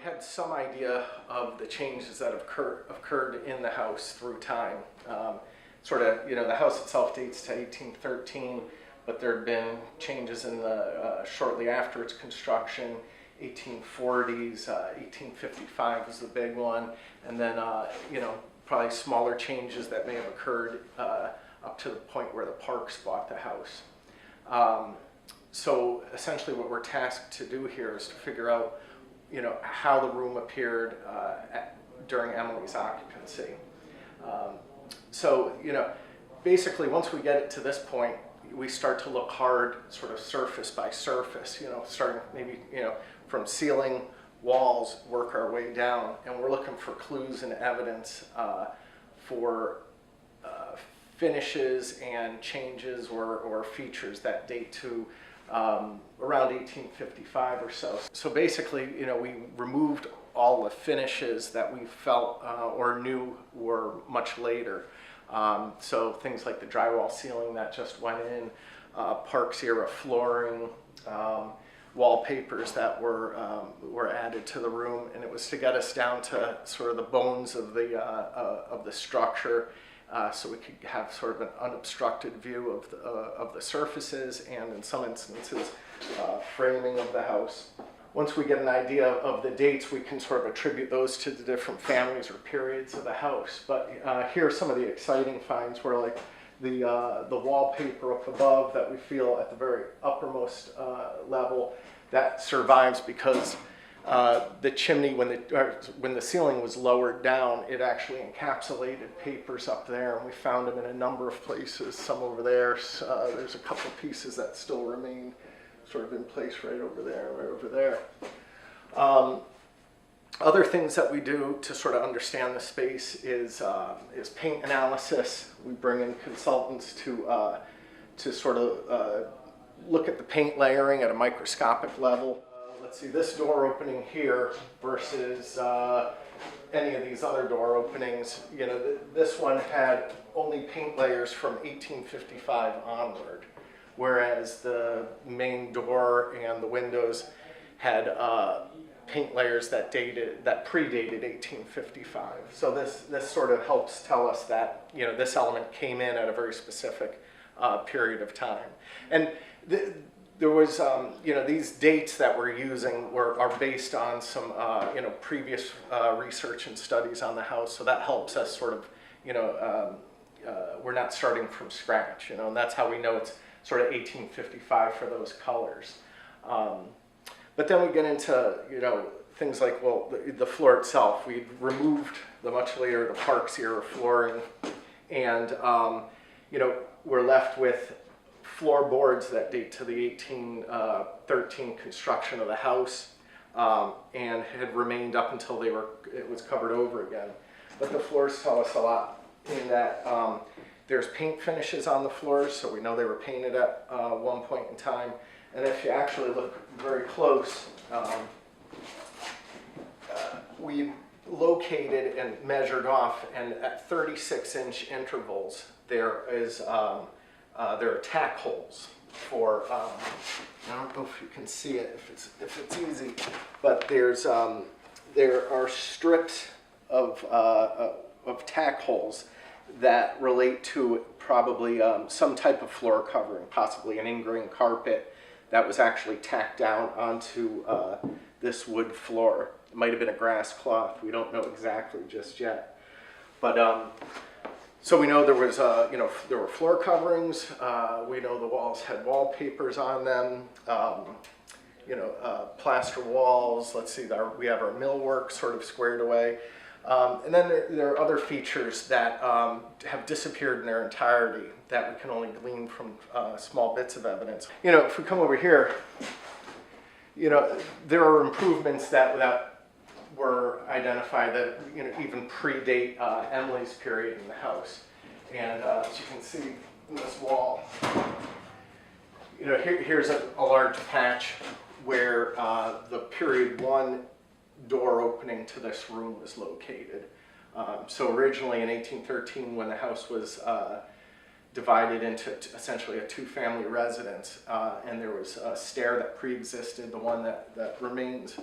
We had some idea of the changes that have occurred in the house through time. The house itself dates to 1813, but there had been changes in the shortly after its construction. 1840s, 1855 was the big one, and then probably smaller changes that may have occurred up to the point where the Parks bought the house. So essentially what we're tasked to do here is to figure out how the room appeared during Emily's occupancy. Basically once we get it to this point, we start to look hard sort of surface by surface, starting maybe, from ceiling, walls, work our way down, and we're looking for clues and evidence for finishes and changes or features that date to around 1855 or so. So basically, we removed all the finishes that we felt or knew were much later. So things like the drywall ceiling that just went in, Parks era flooring, wallpapers that were added to the room, and it was to get us down to sort of the bones of the structure, so we could have sort of an unobstructed view of the surfaces and, in some instances, framing of the house. Once we get an idea of the dates, we can sort of attribute those to the different families or periods of the house. But here are some of the exciting finds where, like, the wallpaper up above that we feel at the very uppermost level, that survives because the chimney, when the ceiling was lowered down, it actually encapsulated papers up there, and we found them in a number of places. Some over there, there's a couple pieces that still remain sort of in place right over there. Other things that we do to sort of understand the space is paint analysis. We bring in consultants to sort of look at the paint layering at a microscopic level. Let's see, this door opening here versus any of these other door openings. This one had only paint layers from 1855 onward, whereas the main door and the windows had paint layers that predated 1855. So this sort of helps tell us that this element came in at a very specific period of time. And there was these dates that we're using are based on some previous research and studies on the house. So that helps us sort of we're not starting from scratch. And that's how we know it's sort of 1855 for those colors. But then we get into, things like, well, the floor itself. We removed the much later, the Parks era flooring, and, we're left with floorboards that date to the 1813 construction of the house, and had remained up until it was covered over again. But the floors tell us a lot in that there's paint finishes on the floors, so we know they were painted at one point in time. And if you actually look very close, we located and measured off, and at 36-inch intervals, there are tack holes for. I don't know if you can see it, if it's easy, but there are strips of tack holes that relate to probably some type of floor covering, possibly an ingrain carpet that was actually tacked down onto this wood floor. It might have been a grass cloth. We don't know exactly just yet. But so we know there was, there were floor coverings. We know the walls had wallpapers on them. Plaster walls. Let's see, we have our millwork sort of squared away. And then there are other features that have disappeared in their entirety that we can only glean from small bits of evidence. If we come over here, there are improvements that were identified that even predate Emily's period in the house. And as you can see in this wall, here's a large patch where the period 1 door opening to this room was located. So originally in 1813, when the house was divided into essentially a two-family residence, and there was a stair that pre-existed, the one that remains,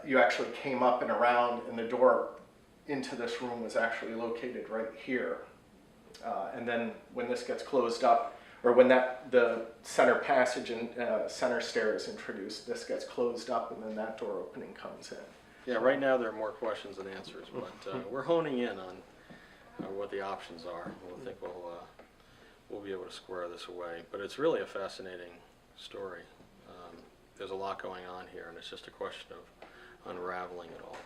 you actually came up and around, and the door into this room was actually located right here. And then when this gets closed up, or when the center passage and center stair is introduced, this gets closed up, and then that door opening comes in. Yeah, right now there are more questions than answers, but we're honing in on what the options are. I think we'll be able to square this away. But it's really a fascinating story. There's a lot going on here, and it's just a question of unraveling it all.